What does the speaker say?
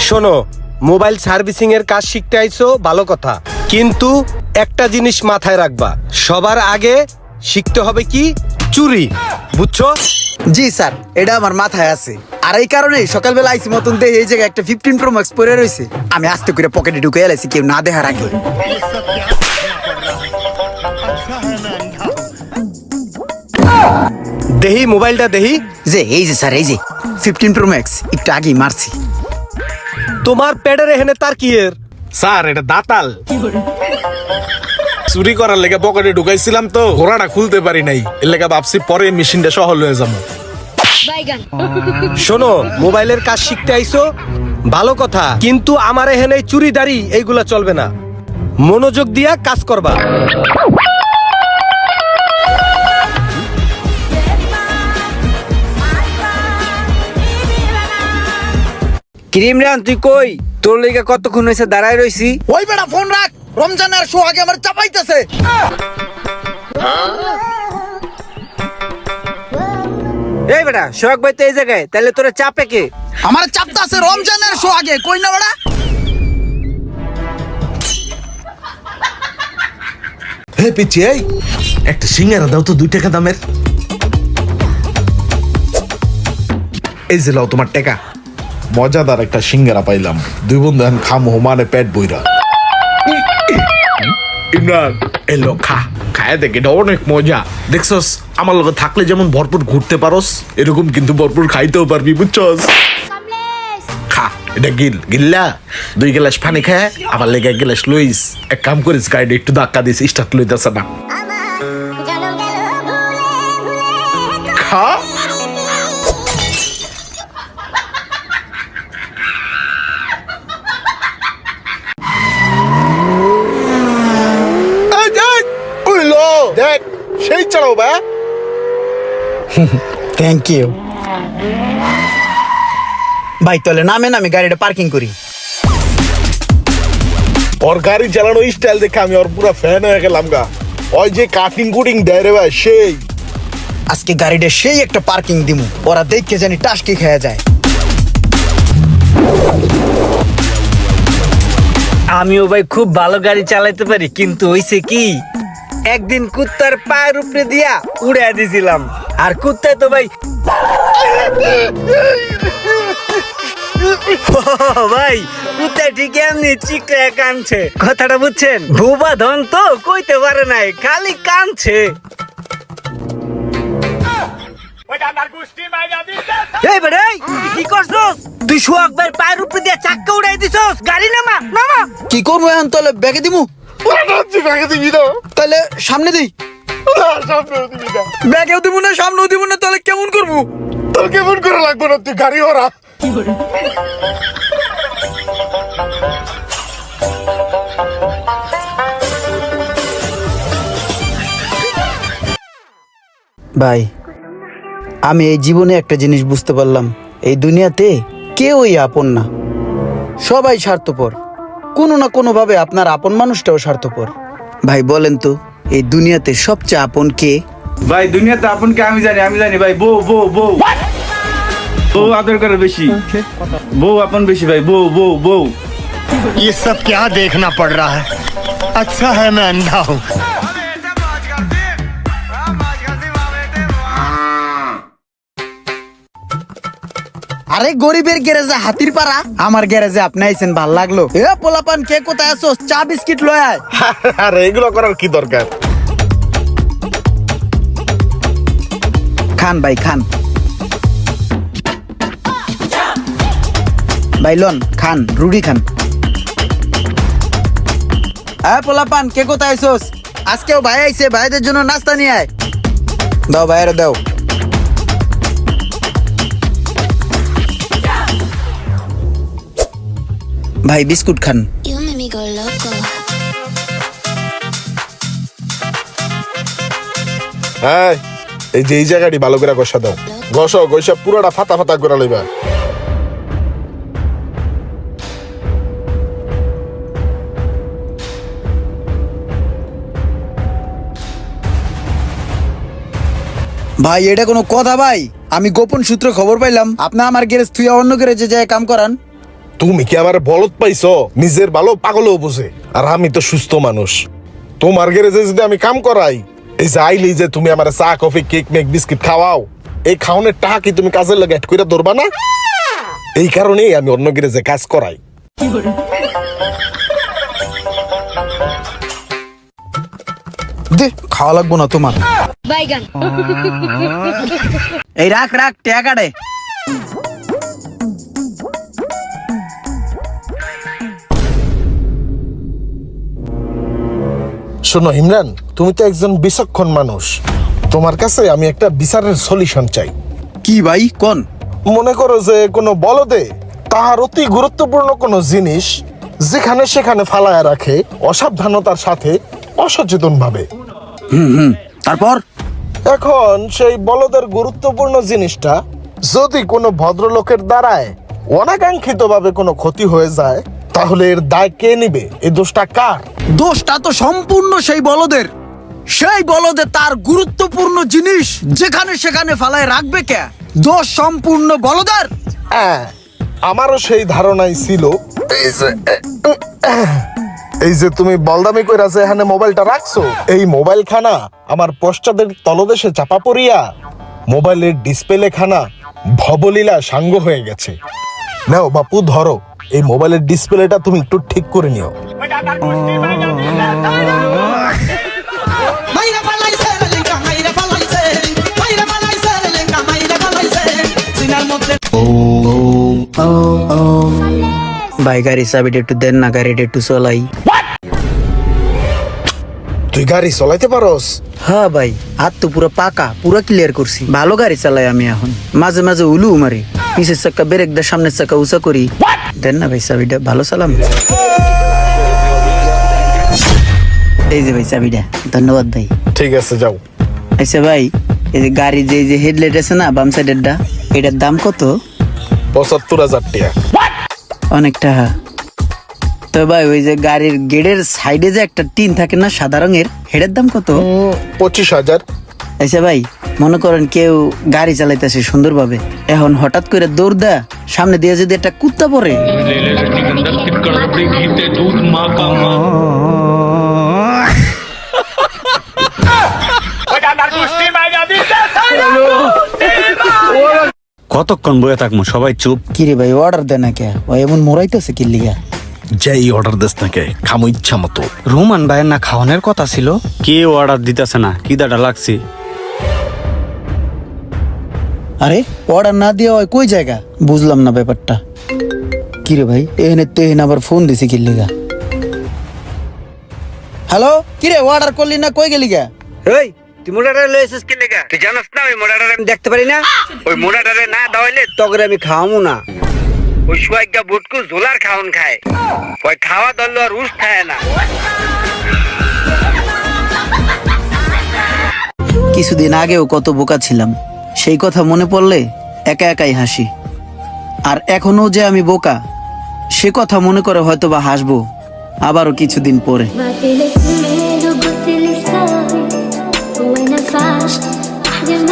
শোনো, mobile servicing এর কাজ শিখতে আইছো ভালো কথা, কিন্তু একটা জিনিস মাথায় রাখবা, সবার আগে শিখতে হবে কি চুরি, বুঝছো? জি স্যার, এটা আমার মাথায় আছে। আর এই কারণে সকালবেলা আইসি মতন দেখে এই জায়গায় একটা 15 Pro Max পরে রয়েছে, আমি আস্তে করে পকেটে ঢুকে এলাইছি কেউ না দেখার আগে। দেহি মোবাইলটা দেহি। যে এই যে স্যার, এই যে 15 Pro Max একটু আগেই মারছি। তোমার প্যাডের এখানে তার কি এর? স্যার এটা দাতাল, চুরি করার লেগে পকেটে ঢুকাইছিলাম তো ঘোড়াটা খুলতে পারি নাই, এর লেগে ভাবছি পরে মেশিনটা সহল হয়ে যাবো। শোনো, মোবাইলের কাজ শিখতে আইছো ভালো কথা, কিন্তু আমার এখানে চুরিদারি এইগুলা চলবে না, মনোযোগ দিয়া কাজ করবা। ক্রিম রান তুই কই? তোর লেগে কতক্ষণ হয়েছে দাঁড়ায় রইছি। ওই বেটা ফোন রাখ, রমজানের শো আগে আমার চাপাইতেছে। এই বেটা সোহাগ ভাই তো এই জায়গায়, তাহলে তোরা চাপে কে? আমার চাপটা আছে রমজানের শো আগে, কই না বেটা? হে পিচ্ছি, এই একটা সিঙ্গারা দাও তো 2 টাকা দামের। এই যে লাও তোমার টাকা। মজাদার একটা সিঙ্গারা পাইলাম, 2 বন্ধু এখন খামো মানে পেট বইরা। ইমরান এলো খা, খায় দেখে এটা অনেক মজা। দেখছস আমার লগে থাকলে যেমন ভরপুর ঘুরতে পারস, এরকম কিন্তু ভরপুর খাইতেও পারবি, বুঝছস? খা এটা গিল্লা 2 গ্লাস পানি খায় আবার লেগে 1 গ্লাস লইস। এক কাম করিস, গাড়ি একটু ধাক্কা দিস, স্টার্ট লইতেছে না। খা দেখ সেই চালাও বা। থ্যাংক ইউ ভাই, তাহলে নামেন, আমি গাড়িটা পার্কিং করি। ওর গাড়ি চালানো স্টাইল দেখে আমি ওর পুরো ফ্যান হয়ে গেলাম গা। ওই যে কাটিং কুটিং দেয় রে ভাই, সেই আজকে গাড়িটা সেই একটা পার্কিং দিমু, ওরা দেখে জানি টাস্কি খেয়ে যায়। আমিও ভাই খুব ভালো গাড়ি চালাইতে পারি, কিন্তু হইছে কি একদিন কুত্তার পায়ের উপরে দিয়া উড়াই দিছিলাম, আর কুত্তায় তো ভাই ভাই কুত্তায় ঠিক এমনি চিকড়ে কানছে, কথাটা বুঝছেন? ভুবা ধন তো কইতে পারে নাই, খালি কানছে। এই বেটা, এই, কি করছস তুই? সোহাগ ভাই পায়ের উপরে দিয়া চাক্কা উড়াই দিছস, গাড়ি নামা নামা। কি করবো এখন, তাহলে ব্যাগে দিমু? তাহলে সামনে দিই। ব্যাগেও দিব না, সামনেও দিব না, তাহলে কেমন করবো? তোর কেমন করে লাগবে না, তুই গাড়ি ওরা। ভাই, আমি এই জীবনে একটা জিনিস বুঝতে পারলাম, এই দুনিয়াতে কেউই আপন না, সবাই স্বার্থপর। কোনো না কোনো ভাবে আপনার আপন মানুষটাও স্বার্থপর। ভাই বলেন তো, এই দুনিয়াতে সবচেয়ে আপন কে? ভাই দুনিয়াতে আপনকে আমি জানি ভাই, বউ বউ বউ বউ আদর করে বেশি, বউ আপন বেশি ভাই, বউ বউ বউ। ये सब क्या देखना पड़ रहा है? अच्छा है मैं अंधा हूँ। আরে গরিবের গ্যারেজে হাতির পাড়া, আমার গ্যারেজে আপনি আইছেন, ভাল লাগলো। এ পোলাপান, কে কোথায় আছো? চা বিস্কিট লয় আয়। আরে এগুলো করার কি দরকার? খান ভাই খান, ভাই লন খান, রুটি খান। পোলাপান, কে কোথায় আইছোস? আজকেও ভাই আইছে, ভাইদের জন্য নাস্তা নিয়ে আয়। দাও ভাইয়ের দাও। ভাই biscuit Khan. You make me go loco. হ্যাঁ, এই যে এই জায়গাটি ভালো করে ঘষা দাও, ঘষা পুরোটা ফাতা ফাতা করে লইবা। ভাই এটা কোনো কথা? ভাই আমি গোপন সূত্রে খবর পাইলাম আপনি আমার গ্যারেজ থুয়া অন্য গ্যারেজে যায় কাম করান। তুমি কি আমার বলদ পাইছো? নিজের ভালো পাগলও বুঝে, আর আমি তো সুস্থ মানুষ। তোমার গ্যারেজে যদি আমি কাম করাই, এই যে আইলি যে তুমি আমার চা কফি কেক মেক বিস্কিট খাওয়াও, এই খাওয়ানোর টাকা কি তুমি কাজের লাগে অ্যাড করে ধরবা না? এই কারণেই আমি অন্য গ্যারেজে কাজ করাই। দে, খাওয়া লাগবো না তোমার। বাইগান এই রাখ রাখ, টাকা কাটে। শোনো ইমরান, তুমি তো একজন বিচক্ষণ মানুষ, তোমার কাছে আমি একটা বিচারের সলিউশন চাই। কি ভাই কোন? মনে করো যে কোনো বলদে তাহার অতি গুরুত্বপূর্ণ কোনো জিনিস যেখানে সেখানে ফালায় রাখে, অসাবধানতার সাথে, অসচেতন ভাবে। তারপর? এখন সেই বলদের গুরুত্বপূর্ণ জিনিসটা যদি কোনো ভদ্রলোকের দ্বারায় অনাকাঙ্ক্ষিত ভাবে কোনো ক্ষতি হয়ে যায়, তাহলে এর দায় কে নিবে? এই দোষটা কার? দোষটা তো সম্পূর্ণ সেই বলদের। সেই বলদে তার গুরুত্বপূর্ণ জিনিস যেখানে সেখানে ফালায় রাখবে কে? দোষ সম্পূর্ণ বলদের। হ্যাঁ, আমারও সেই ধারণাই ছিল। এই যে তুমি বলদামি কইরা যে এখানে মোবাইলটা রাখছো, এই মোবাইল খানা আমার পশ্চাদের তলদেশে চাপা পড়িয়া মোবাইলের ডিসপ্লে খানা ভবলীলা সাঙ্গ হয়ে গেছে। নাও বাপু, ধরো এই মোবাইলের ডিসপ্লেটা তুমি একটু ঠিক করে নিও। ভাই গাড়ি চাবিটা একটু দেন না, গাড়িটা একটু চলাই। তুই গাড়ি চলাইতে পারোস? হ্যাঁ ভাই, হাত তো পুরো পাকা, পুরো ক্লিয়ার করছি। ভালো গাড়ি চালাই আমি এখন। মাঝে মাঝে উলু মারি, পিছের চাকা ব্রেক দে, সামনের চাকা উঁচা করি। দেন না ভাই চাবিটা, ভালো চালাম। এই যে ভাই চাবিটা, ধন্যবাদ ভাই। ঠিক আছে, যাও। আচ্ছা ভাই, এই যে গাড়ি যে হেডলাইট আছে না বাম সাইডেরটা, এটার দাম কত? ৭৫,০০০ টাকা। অনেক টাকা তো ভাই। ওই যে গাড়ির গেটের সাইডে যে একটা টিন থাকে না সাদা রঙের, হেডের দাম কত? ২৫,০০০। আচ্ছা ভাই, মনে করেন কেউ গাড়ি চালাইতেছে সুন্দরভাবে, এখন হঠাৎ করে দৌড় দেয়, সামনে দিয়ে যদি একটা কুত্তা পড়ে, কতক্ষণ বয়ে থাকবো, সবাই চুপ। কিরে ভাই অর্ডার দেয় না কে? ও এমন মোরাইতেছে কি লিগা? যেই অর্ডার দেস নাকি খামো ইচ্ছা মতো। রোমান ভাইয়ের না খাওয়ানোর কথা ছিল, কেউ অর্ডার দিতেছে না, কিদাটা লাগছে। আরে অর্ডার না দিয়ে হয় কই জায়গা, বুঝলাম না ব্যাপারটা। কিরে ভাই, এখানে তো এখানে আবার ফোন দিছি কি লিগা? হ্যালো, কিরে অর্ডার করলি না, কই গেলি গা? এই তুই মোটাটারে লয়ে এসেছিস কি লেগা? তুই জানাস না ওই মোটাটারে আমি দেখতে পারি না? ওই মোটাটারে না দাওয়াইলে তগরে আমি খাওয়ামু না। ওই সুয়াইগা বুটকু ঝোলার খাওন খায়, ওই খাওয়া দল আর উস খায় না। কিছুদিন আগেও কত বোকা ছিলাম, সেই কথা মনে পড়লে একা একাই হাসি। আর এখনো যে আমি বোকা, সে কথা মনে করে হয়তো বা হাসবো আবারও কিছুদিন পরে। بعتلك ايميل وقلتلي ساوي وين فاش احجز